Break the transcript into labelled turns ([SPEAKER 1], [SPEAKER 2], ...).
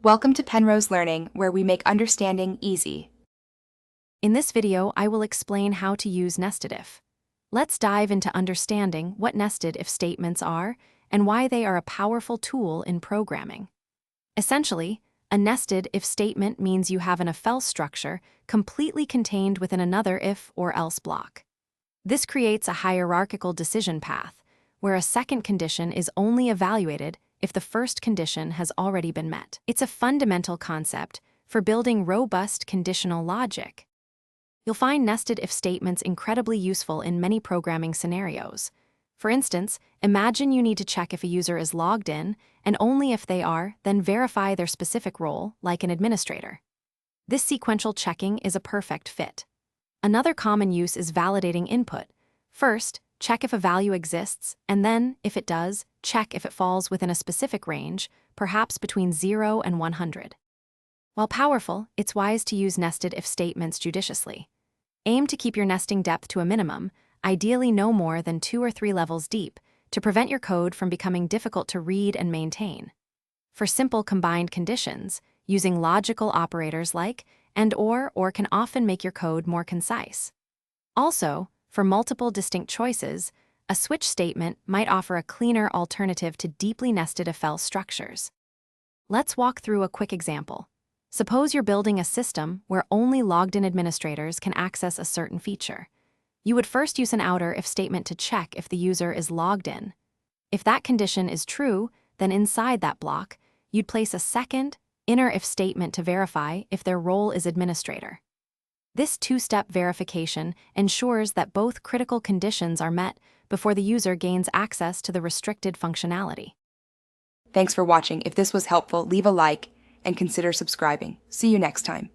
[SPEAKER 1] Welcome to Penrose Learning, where we make understanding easy.
[SPEAKER 2] In this video, I will explain how to use nested if. Let's dive into understanding what nested if statements are and why they are a powerful tool in programming. Essentially, a nested if statement means you have an if-else structure completely contained within another if or else block. This creates a hierarchical decision path, where a second condition is only evaluated if the first condition has already been met. It's a fundamental concept for building robust conditional logic. You'll find nested if statements incredibly useful in many programming scenarios. For instance, imagine you need to check if a user is logged in, and only if they are, then verify their specific role, like an administrator. This sequential checking is a perfect fit. Another common use is validating input. First, check if a value exists, and then, if it does, check if it falls within a specific range, perhaps between 0 and 100. While powerful, it's wise to use nested if statements judiciously. Aim to keep your nesting depth to a minimum, ideally no more than 2 or 3 levels deep, to prevent your code from becoming difficult to read and maintain. For simple combined conditions, using logical operators like and or can often make your code more concise. Also, for multiple distinct choices, a switch statement might offer a cleaner alternative to deeply nested if-else structures. Let's walk through a quick example. Suppose you're building a system where only logged-in administrators can access a certain feature. You would first use an outer if statement to check if the user is logged in. If that condition is true, then inside that block, you'd place a second, inner if statement to verify if their role is administrator. This two-step verification ensures that both critical conditions are met before the user gains access to the restricted functionality.
[SPEAKER 1] Thanks for watching. If this was helpful, leave a like and consider subscribing. See you next time.